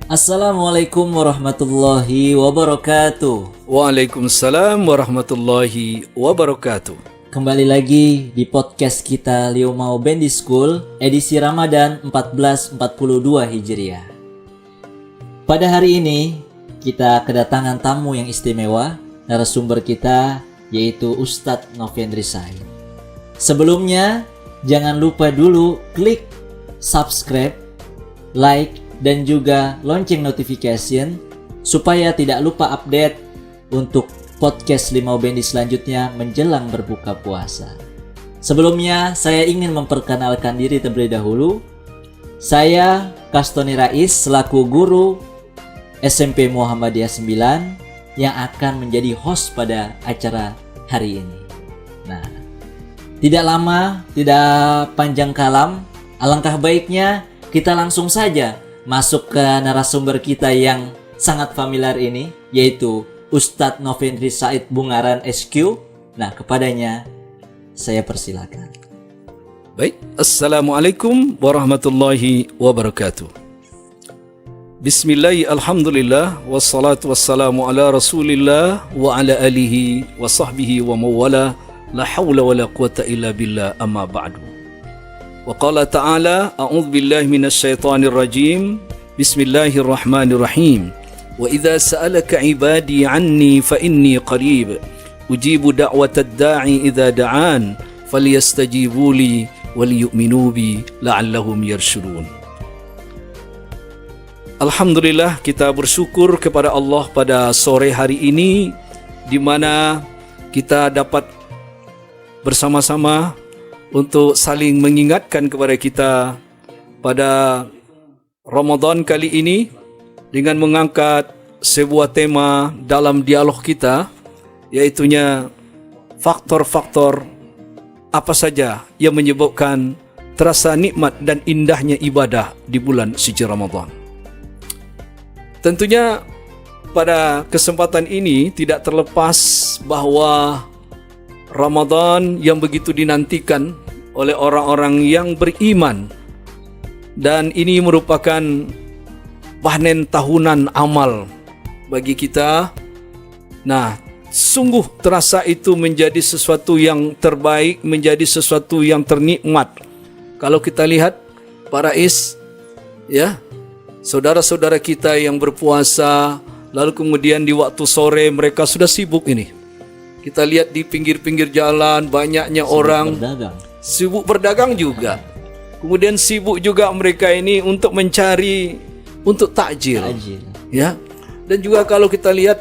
Assalamualaikum warahmatullahi wabarakatuh. Waalaikumsalam warahmatullahi wabarakatuh. Kembali lagi di podcast kita Liu Mau Bendi School edisi Ramadan 1442 Hijriah. Pada hari ini kita kedatangan tamu yang istimewa. Narasumber kita yaitu Ustadz Novendri Said. Sebelumnya jangan lupa dulu klik subscribe, like, dan juga lonceng notification supaya tidak lupa update untuk podcast Limau Bendi selanjutnya menjelang berbuka puasa. Sebelumnya saya ingin memperkenalkan diri terlebih dahulu. Saya Kastoni Rais selaku guru SMP Muhammadiyah 9 yang akan menjadi host pada acara hari ini. Nah, tidak lama, tidak panjang kalam, alangkah baiknya kita langsung saja masuk ke narasumber kita yang sangat familiar ini, yaitu Ustadz Novendri Said Bungaran SQ. Nah, kepadanya saya persilakan. Baik, Assalamualaikum warahmatullahi wabarakatuh. Bismillah, alhamdulillah, wassalatu wassalamu ala rasulillah wa ala alihi wa sahbihi wa mawala, la hawla wa la quwata illa billah, amma ba'du. Wa qala ta'ala, a'udzu billahi minasy syaithanir rajim. Bismillahirrahmanirrahim. Wa idza sa'alaka 'ibadi 'anni fa inni qarib. Ujibu da'watad da'i idza da'an, falyastajibu li wal yu'minu bi la'allahum yarshudun. Alhamdulillah, kita bersyukur kepada Allah pada sore hari ini di mana kita dapat bersama-sama untuk saling mengingatkan kepada kita pada Ramadan kali ini dengan mengangkat sebuah tema dalam dialog kita, yaitunya faktor-faktor apa saja yang menyebabkan terasa nikmat dan indahnya ibadah di bulan suci Ramadan. Tentunya pada kesempatan ini tidak terlepas bahwa Ramadan yang begitu dinantikan oleh orang-orang yang beriman, dan ini merupakan panen tahunan amal bagi kita. Nah, sungguh terasa itu menjadi sesuatu yang terbaik, menjadi sesuatu yang ternikmat. Kalau kita lihat para saudara-saudara kita yang berpuasa, lalu kemudian di waktu sore mereka sudah sibuk ini. Kita lihat di pinggir-pinggir jalan banyaknya orang sibuk berdagang juga. Kemudian sibuk juga mereka ini untuk mencari untuk takjil. Ya. Dan juga kalau kita lihat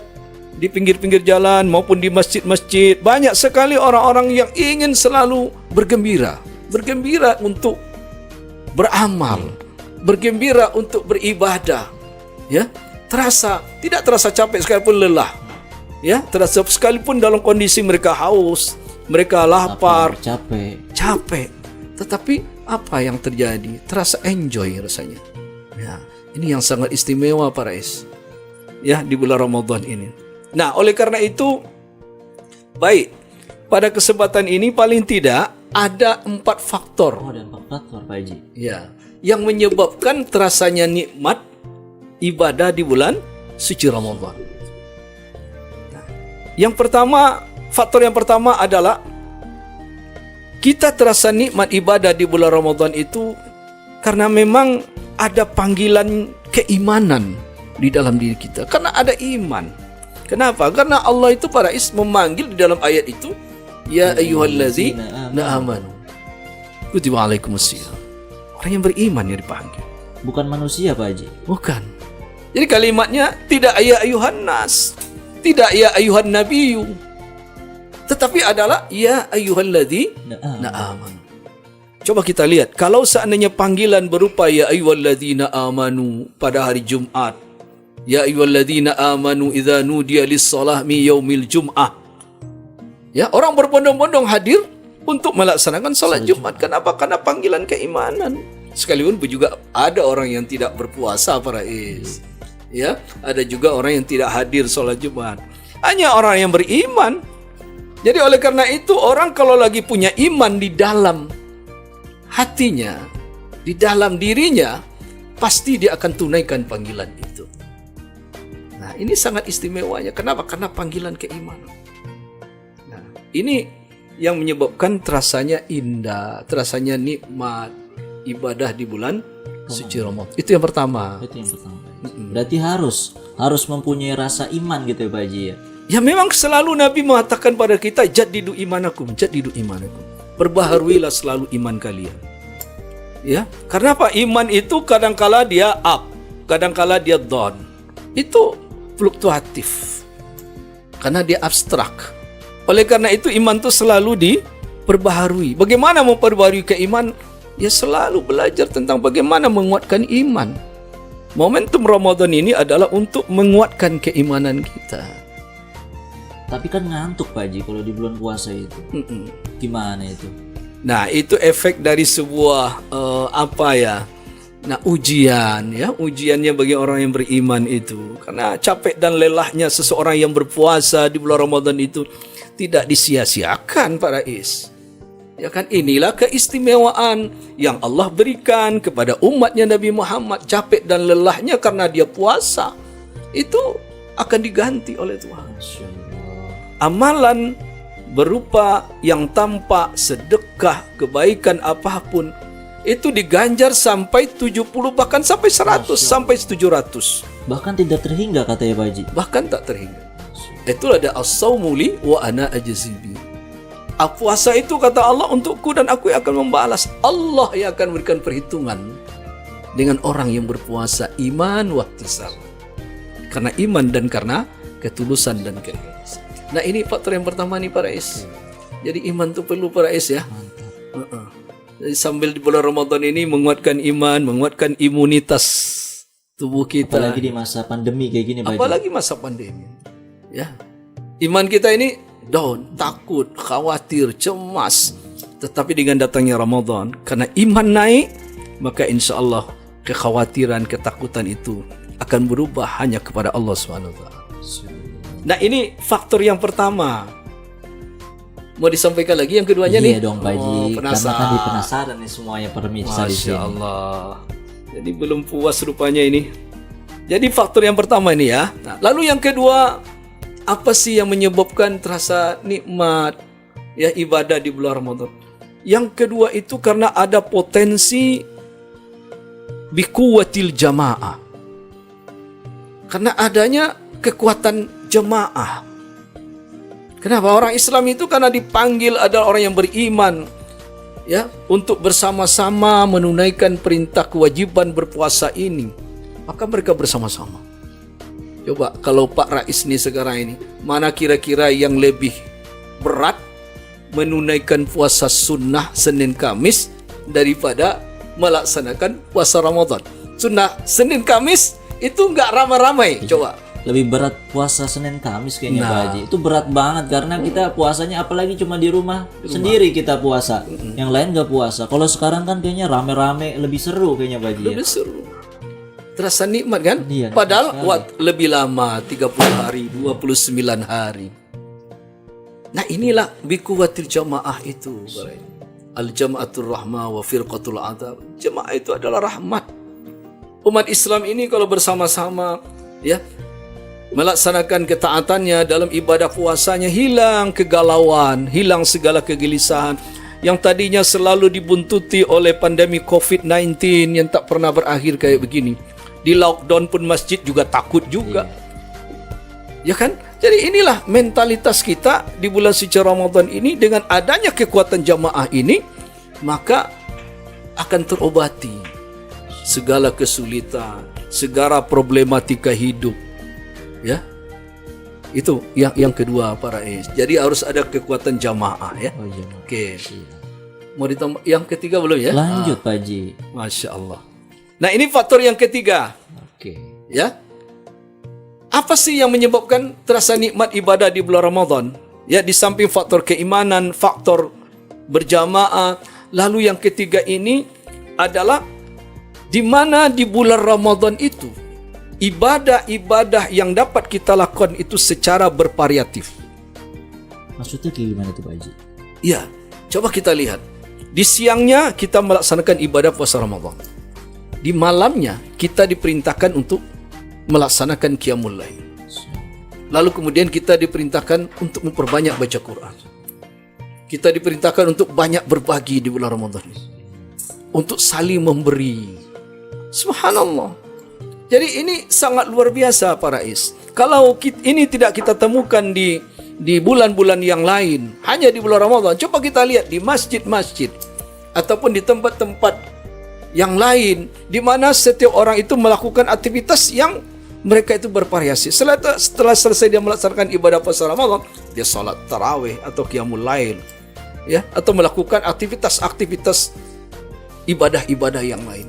di pinggir-pinggir jalan maupun di masjid-masjid, banyak sekali orang-orang yang ingin selalu bergembira. Bergembira untuk beramal, bergembira untuk beribadah. Ya. Tidak terasa capek sekalipun lelah. Ya, terasa sekalipun dalam kondisi mereka haus, mereka lapar, capek. Tetapi apa yang terjadi? Terasa enjoy rasanya. Ya, ini yang sangat istimewa para ya, di bulan Ramadan ini. Nah, oleh karena itu, baik, pada kesempatan ini paling tidak ada 4 faktor. Ada 4 faktor, Pak Haji. Ya, yang menyebabkan terasanya nikmat ibadah di bulan suci Ramadan. Faktor yang pertama adalah kita terasa nikmat ibadah di bulan Ramadan itu karena memang ada panggilan keimanan di dalam diri kita. Karena ada iman. Kenapa? Karena Allah itu para memanggil di dalam ayat itu, ya ayyuhallazina amanu kutiba alaikumusiyam. Orang yang beriman yang dipanggil. Bukan manusia, Pak Haji. Bukan. Jadi kalimatnya tidak ya ayyuhan nas, tidak ya ayyuhan nabiyyu, tetapi adalah ya ayyuhalladzina amanu. Coba kita lihat, kalau seandainya panggilan berupa ya ayyuhalladzina amanu pada hari Jumat, ya ayyuhalladzina amanu idza nudiya lis-shalah mi yaumil jum'ah. Ya, orang berbondong-bondong hadir untuk melaksanakan salat Jumat. Kenapa? Karena panggilan keimanan. Sekalipun juga ada orang yang tidak berpuasa para ya, ada juga orang yang tidak hadir sholat Jumat. Hanya orang yang beriman. Jadi oleh karena itu, orang kalau lagi punya iman di dalam hatinya, di dalam dirinya, pasti dia akan tunaikan panggilan itu. Nah, ini sangat istimewanya. Kenapa? Karena panggilan keimanan. Nah, ini yang menyebabkan terasanya indah, terasanya nikmat ibadah di bulan suci Ramadan. Itu yang pertama. Itu yang pertama. Berarti harus mempunyai rasa iman gitu ya Pak Haji ya. Ya memang selalu Nabi mengatakan pada kita, jadidu imanakum. Perbaharuilah selalu iman kalian. Ya, karena apa? Iman itu kadangkala dia up, kadangkala dia down. Itu fluktuatif. Karena dia abstrak. Oleh karena itu iman itu selalu diperbaharui. Bagaimana memperbaharui keiman? Ya selalu belajar tentang bagaimana menguatkan iman. Momentum Ramadan ini adalah untuk menguatkan keimanan kita. Tapi kan ngantuk Pak Haji kalau di bulan puasa itu. Gimana itu? Nah, itu efek dari sebuah ujian ya. Ujiannya bagi orang yang beriman itu. Karena capek dan lelahnya seseorang yang berpuasa di bulan Ramadan itu tidak disia-siakan Pak Rais. Ya kan, inilah keistimewaan yang Allah berikan kepada umatnya Nabi Muhammad. Capek dan lelahnya karena dia puasa itu akan diganti oleh Tuhan. Amalan berupa yang tampak, sedekah, kebaikan apapun itu diganjar sampai 70 bahkan sampai 100 sampai 700. Bahkan tidak terhingga katanya Pak Haji. Bahkan tak terhingga. Itulah ada as-saumu li wa ana ajzibi. Puasa itu kata Allah untukku dan aku yang akan membalas. Allah yang akan memberikan perhitungan dengan orang yang berpuasa iman wahtisab. Karena iman dan karena ketulusan dan keikhlasan. Nah, ini faktor yang pertama nih Pak Rais. Jadi iman itu perlu Pak Rais ya. Jadi sambil di bulan Ramadan ini menguatkan iman, menguatkan imunitas tubuh kita. Apalagi di masa pandemi kayak gini Pak Haji. Apalagi masa pandemi. Ya. Iman kita ini down, takut, khawatir, cemas. Tetapi dengan datangnya Ramadan, karena iman naik, maka insya Allah kekhawatiran, ketakutan itu akan berubah hanya kepada Allah SWT. Nah, ini faktor yang pertama. Mau disampaikan lagi yang keduanya nih? Iya dong Pak Haji. Karena tadi penasaran nih semuanya pemirsa di sini. Masya Allah. Jadi belum puas rupanya ini. Jadi faktor yang pertama ini ya. Nah, lalu yang kedua, apa sih yang menyebabkan terasa nikmat ya ibadah di bulan Ramadan? Yang kedua itu karena ada potensi biquwatil jamaah. Karena adanya kekuatan jemaah. Kenapa? Orang Islam itu karena dipanggil adalah orang yang beriman ya, untuk bersama-sama menunaikan perintah kewajiban berpuasa ini. Maka mereka bersama-sama. Coba kalau Pak Rais nih sekarang ini, mana kira-kira yang lebih berat menunaikan puasa sunnah Senin Kamis daripada melaksanakan puasa Ramadan? Sunnah Senin Kamis itu nggak ramai-ramai. Coba. Lebih berat puasa Senin Kamis kayaknya Pak Haji. Itu berat banget karena kita puasanya apalagi cuma di rumah sendiri kita puasa. Yang lain nggak puasa. Kalau sekarang kan kayaknya rame-rame lebih seru kayaknya Pak Haji. Lebih seru. Terasa nikmat kan? Iya, padahal lebih lama, 30 hari, 29 hari. Nah, inilah biquwatil jamaah itu. Al-jama'atul rahmah wa firqatul adab. Jamaah itu adalah rahmat. Umat Islam ini kalau bersama-sama ya melaksanakan ketaatannya dalam ibadah puasanya, hilang kegalauan, hilang segala kegelisahan yang tadinya selalu dibuntuti oleh pandemi COVID-19 yang tak pernah berakhir kayak begini. Di lockdown pun masjid juga takut juga. Ya kan? Jadi inilah mentalitas kita di bulan suci Ramadan ini. Dengan adanya kekuatan jamaah ini, maka akan terobati segala kesulitan, segala problematika hidup. Ya, itu yang kedua Pak Rais. Jadi harus ada kekuatan jamaah ya. Oke. Mau ditambah yang ketiga belum ya? Lanjut Pak Haji. Masya Allah. Nah, ini faktor yang ketiga. Oke. Ya. Apa sih yang menyebabkan terasa nikmat ibadah di bulan Ramadan? Ya, di samping faktor keimanan, faktor berjamaah, lalu yang ketiga ini adalah di mana di bulan Ramadan itu ibadah-ibadah yang dapat kita lakukan itu secara bervariatif. Maksudnya kayak gimana tuh Pak Haji? Ya, coba kita lihat. Di siangnya kita melaksanakan ibadah puasa Ramadan. Di malamnya kita diperintahkan untuk melaksanakan qiyamul lail. Lalu kemudian kita diperintahkan untuk memperbanyak baca Quran. Kita diperintahkan untuk banyak berbagi di bulan Ramadan ini. Untuk saling memberi. Subhanallah. Jadi ini sangat luar biasa para is. Kalau ini tidak kita temukan di bulan-bulan yang lain, hanya di bulan Ramadan. Coba kita lihat di masjid-masjid ataupun di tempat-tempat yang lain di mana setiap orang itu melakukan aktivitas yang mereka itu bervariasi. Setelah selesai dia melaksanakan ibadah puasa Ramadan, dia salat tarawih atau qiyamul lail, ya, atau melakukan aktivitas-aktivitas ibadah-ibadah yang lain.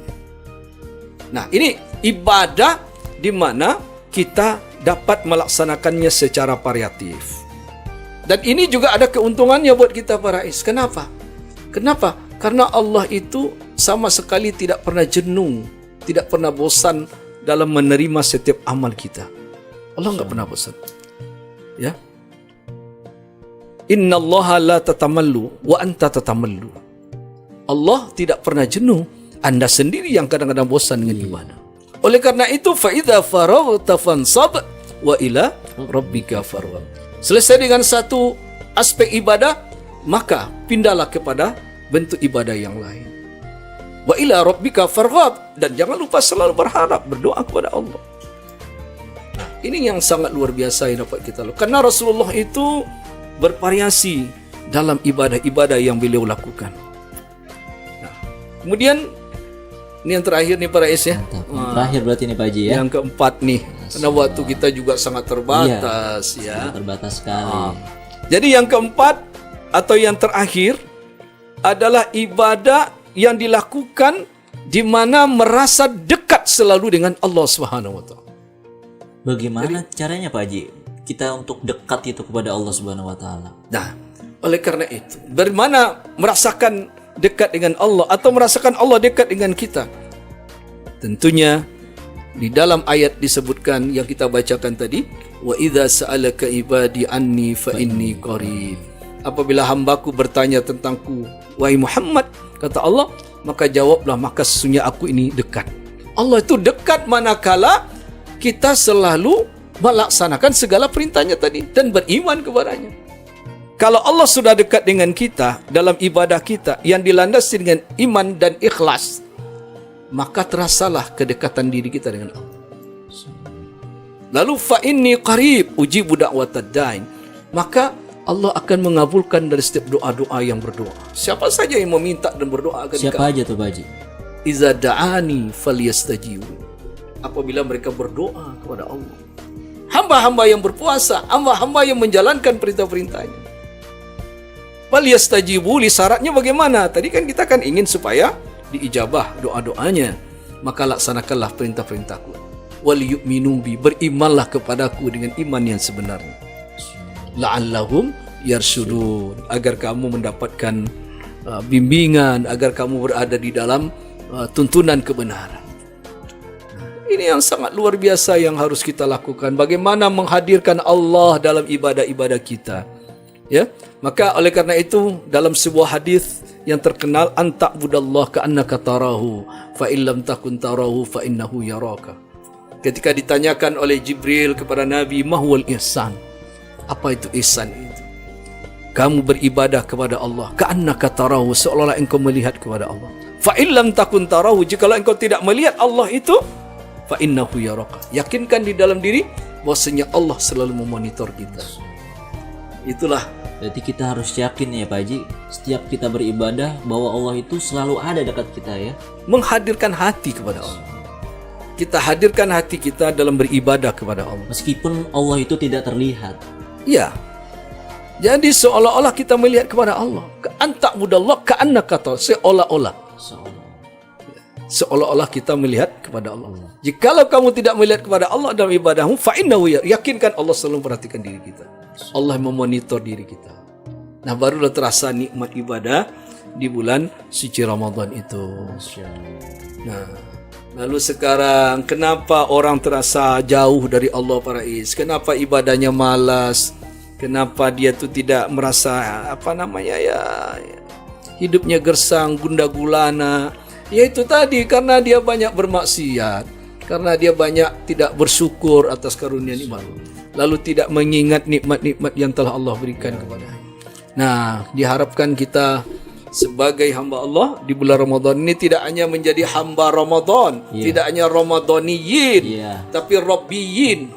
Nah, ini ibadah di mana kita dapat melaksanakannya secara variatif. Dan ini juga ada keuntungannya buat kita para is. Kenapa? Karena Allah itu sama sekali tidak pernah jenuh, tidak pernah bosan dalam menerima setiap amal kita. Allah enggak pernah bosan. Ya. Innallaha la tatamallu wa anta tatamallu. Allah tidak pernah jenuh, Anda sendiri yang kadang-kadang bosan dengan ibadah. Oleh karena itu, fa idza faraghta fansab wa ila rabbika farghab. Selesai dengan satu aspek ibadah, maka pindahlah kepada bentuk ibadah yang lain. Wa ila rabbika farghab, dan jangan lupa selalu berharap, berdoa kepada Allah. Nah, ini yang sangat luar biasa yang dapat kita lakukan. Karena Rasulullah itu bervariasi dalam ibadah-ibadah yang beliau lakukan. Nah, kemudian ini yang terakhir nih para is ya. Terakhir berarti nih Pak Haji ya. Yang keempat nih. Karena waktu kita juga sangat terbatas ya. Terbatas sekali. Jadi yang keempat atau yang terakhir adalah ibadah yang dilakukan di mana merasa dekat selalu dengan Allah Subhanahu wa taala. Bagaimana caranya Pak Haji kita untuk dekat itu kepada Allah Subhanahu wa taala? Nah, oleh karena itu, bagaimana merasakan dekat dengan Allah atau merasakan Allah dekat dengan kita? Tentunya di dalam ayat disebutkan yang kita bacakan tadi, wa idza sa'alaka ibadi anni fa inni qarib. Apabila hambaku bertanya tentangku, wahai Muhammad, kata Allah, maka jawablah, maka sesungguhnya aku ini dekat. Allah itu dekat manakala kita selalu melaksanakan segala perintahnya tadi dan beriman kepadanya. Kalau Allah sudah dekat dengan kita dalam ibadah kita yang dilandasi dengan iman dan ikhlas, maka terasalah kedekatan diri kita dengan Allah. Lalu fa inni qarib ujibu da'watad da'i, maka Allah akan mengabulkan dari setiap doa-doa yang berdoa. Siapa saja yang meminta dan berdoa akan Siapa aja tuh Pak Haji? Iza da'ani falyastajibu. Apabila mereka berdoa kepada Allah, hamba-hamba yang berpuasa, hamba-hamba yang menjalankan perintah-perintahnya, falyastajibu li, syaratnya bagaimana? Tadi kan kita kan ingin supaya diijabah doa-doanya, maka laksanakanlah perintah-perintahku. Wal yu'minu bi, berimanlah kepadaku dengan iman yang sebenarnya. La'allahum yarsyudun, agar kamu mendapatkan bimbingan, agar kamu berada di dalam tuntunan kebenaran. Ini yang sangat luar biasa yang harus kita lakukan. Bagaimana menghadirkan Allah dalam ibadah-ibadah kita. Ya, maka oleh karena itu dalam sebuah hadis yang terkenal, anta'budallah ka'annaka tarahu fa illam takun tarahu fa innahu yaraka. Ketika ditanyakan oleh Jibril kepada Nabi, mahwal ihsan, apa itu ihsan itu? Kamu beribadah kepada Allah ka'annaka tarahu, seolah-olah engkau melihat kepada Allah. Fa illam takun tarahu, jikalau engkau tidak melihat Allah itu, fa innahu yaraka, yakinkan di dalam diri bahwasanya Allah selalu memonitor kita. Itulah, berarti kita harus yakin ya Pak Haji, setiap kita beribadah bahwa Allah itu selalu ada dekat kita ya. menghadirkan hati kepada Allah. Kita hadirkan hati kita dalam beribadah kepada Allah. Meskipun Allah itu tidak terlihat. Ya. Jadi seolah-olah kita melihat kepada Allah. Anta'budallah ka'annaka tarahu, seolah-olah kita melihat kepada Allah. Jikalau kamu tidak melihat kepada Allah dalam ibadahmu, fa innahu, yakinkan Allah selalu memperhatikan diri kita. Allah memonitor diri kita. Nah, barulah terasa nikmat ibadah di bulan suci Ramadan itu. Nah, lalu sekarang kenapa orang terasa jauh dari Allah para is? Kenapa ibadahnya malas? Kenapa dia tuh tidak merasa hidupnya gersang, gundah gulana? Yaitu tadi, karena dia banyak bermaksiat, karena dia banyak tidak bersyukur atas karunia nikmat. lalu tidak mengingat nikmat-nikmat yang telah Allah berikan kepadanya. Nah, diharapkan kita sebagai hamba Allah di bulan Ramadan ini tidak hanya menjadi hamba Ramadan, tidak hanya Ramadaniyin, tapi Rabbaniyin.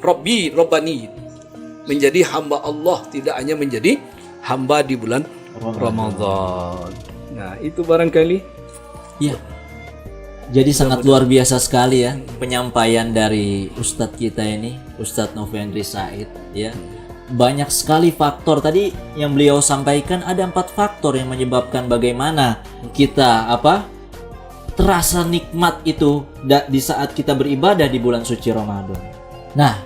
Menjadi hamba Allah, tidak hanya menjadi hamba di bulan Ramadan. Nah, itu barangkali. Iya. Jadi sangat luar biasa sekali ya penyampaian dari Ustadz kita ini, Ustadz Novendri Said ya. Banyak sekali faktor tadi yang beliau sampaikan, ada 4 faktor yang menyebabkan bagaimana kita terasa nikmat itu di saat kita beribadah di bulan suci Ramadan. Nah,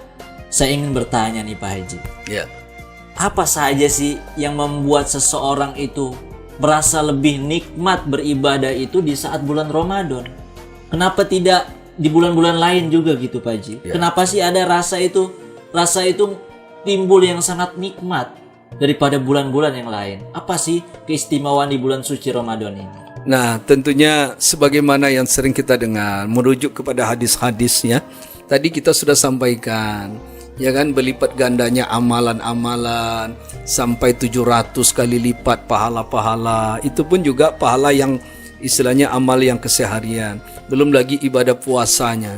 saya ingin bertanya nih Pak Haji. Ya. Apa saja sih yang membuat seseorang itu merasa lebih nikmat beribadah itu di saat bulan Ramadan? Kenapa tidak di bulan-bulan lain juga gitu Pak Haji? Ya. Kenapa sih ada rasa itu timbul yang sangat nikmat daripada bulan-bulan yang lain? Apa sih keistimewaan di bulan suci Ramadan ini? Nah, tentunya sebagaimana yang sering kita dengar, merujuk kepada hadis-hadisnya. Tadi kita sudah sampaikan, ya kan, berlipat gandanya amalan-amalan sampai 700 kali lipat pahala-pahala. Itu pun juga pahala yang istilahnya amal yang keseharian. Belum lagi ibadah puasanya.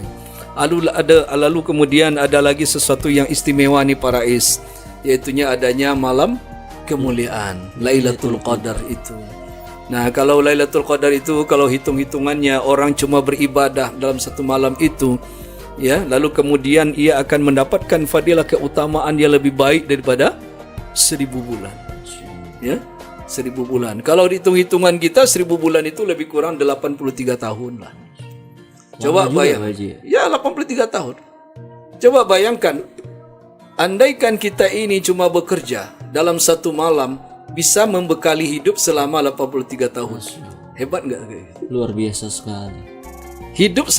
Lalu kemudian ada lagi sesuatu yang istimewa nih para is, yaitunya adanya malam kemuliaan, Lailatul Qadar itu. Nah, kalau Lailatul Qadar itu, kalau hitung-hitungannya orang cuma beribadah dalam satu malam itu, ya, lalu kemudian ia akan mendapatkan fadilah keutamaan yang lebih baik daripada 1000 bulan. Ya, 1000 bulan. Kalau hitung-hitungan kita 1000 bulan itu lebih kurang 83 tahun lah. Coba bayangkan. Ya, 83 tahun. Coba bayangkan, andaikan kita ini cuma bekerja dalam satu malam bisa membekali hidup selama 83 tahun. Hebat enggak? Luar biasa sekali. Hidup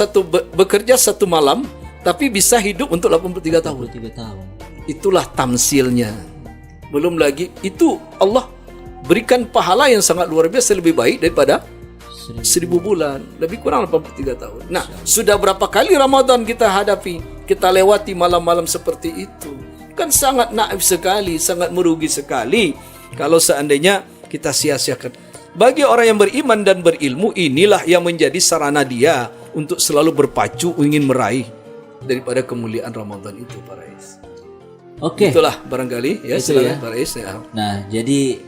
bekerja satu malam tapi bisa hidup untuk 83 tahun. 83 tahun. Itulah tamsilnya. Belum lagi itu Allah berikan pahala yang sangat luar biasa, lebih baik daripada 1000 bulan, lebih kurang 83 tahun. Nah, sudah berapa kali Ramadan kita hadapi, kita lewati malam-malam seperti itu. Kan sangat naif sekali, sangat merugi sekali kalau seandainya kita sia-siakan. Bagi orang yang beriman dan berilmu, inilah yang menjadi sarana dia untuk selalu berpacu ingin meraih daripada kemuliaan Ramadan itu, para is. Oke. Itulah barangkali ya, silakan para is ya. Nah, jadi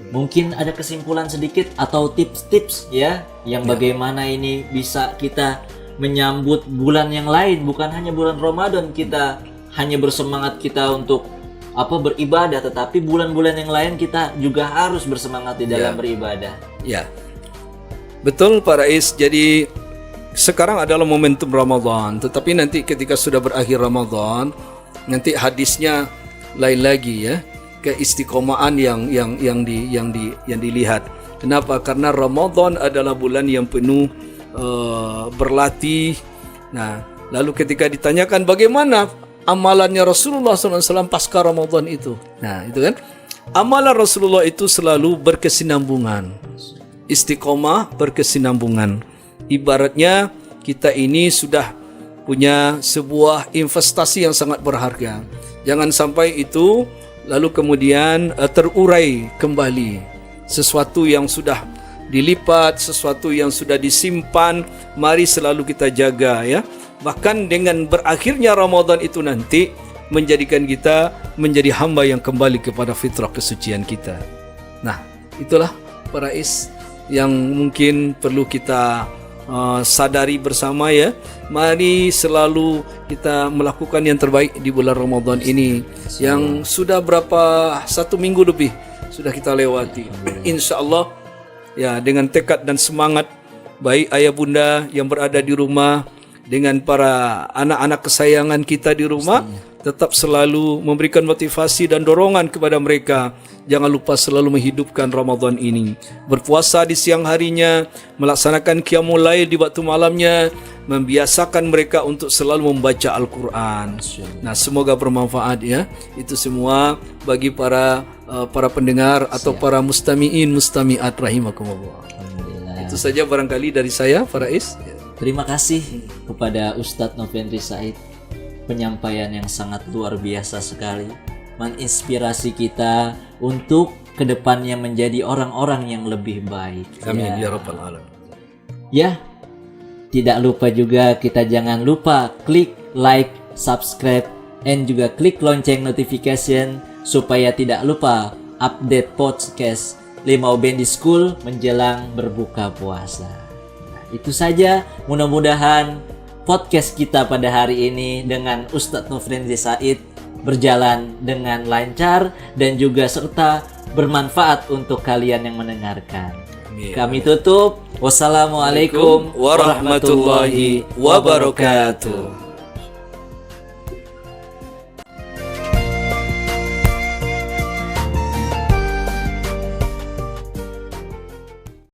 mungkin ada kesimpulan sedikit atau tips-tips ya yang bagaimana ini bisa kita menyambut bulan yang lain, bukan hanya bulan Ramadan kita hanya bersemangat kita untuk beribadah, tetapi bulan-bulan yang lain kita juga harus bersemangat di dalam beribadah. Ya. Betul para is. Jadi sekarang adalah momentum Ramadan, tetapi nanti ketika sudah berakhir Ramadan, nanti hadisnya lain lagi ya. Keistiqomahan yang dilihat. Kenapa? Karena Ramadan adalah bulan yang penuh berlatih. Nah, lalu ketika ditanyakan bagaimana amalannya Rasulullah SAW pasca Ramadan itu, nah itu kan, amalan Rasulullah itu selalu berkesinambungan, istiqomah berkesinambungan. Ibaratnya kita ini sudah punya sebuah investasi yang sangat berharga. Jangan sampai itu lalu kemudian terurai kembali. Sesuatu yang sudah dilipat, sesuatu yang sudah disimpan, mari selalu kita jaga ya. Bahkan dengan berakhirnya Ramadan itu nanti menjadikan kita menjadi hamba yang kembali kepada fitrah kesucian kita. Nah, itulah para is yang mungkin perlu kita sadari bersama ya. Mari selalu kita melakukan yang terbaik di bulan Ramadan ini yang sudah satu minggu lebih sudah kita lewati. Insya Allah ya, dengan tekad dan semangat baik ayah bunda yang berada di rumah dengan para anak-anak kesayangan kita di rumah, tetap selalu memberikan motivasi dan dorongan kepada mereka. Jangan lupa selalu menghidupkan Ramadan ini. Berpuasa di siang harinya, melaksanakan qiyamul lail di waktu malamnya, membiasakan mereka untuk selalu membaca Al-Quran. Nah, semoga bermanfaat ya. Itu semua bagi para pendengar atau para mustami'in mustami'at rahimakumullah. Itu saja barangkali dari saya, Farais. Terima kasih kepada Ustadz Novendri Said penyampaian yang sangat luar biasa sekali, menginspirasi kita untuk kedepannya menjadi orang-orang yang lebih baik. Amin ya rabbal alamin. Ya, tidak lupa juga kita jangan lupa klik like, subscribe, dan juga klik lonceng notification supaya tidak lupa update podcast Limau Bendi School menjelang berbuka puasa. Nah, itu saja, mudah-mudahan podcast kita pada hari ini dengan Ustadz Nofriansyah Said berjalan dengan lancar dan juga serta bermanfaat untuk kalian yang mendengarkan. Amin. Kami tutup. Wassalamualaikum warahmatullahi wabarakatuh.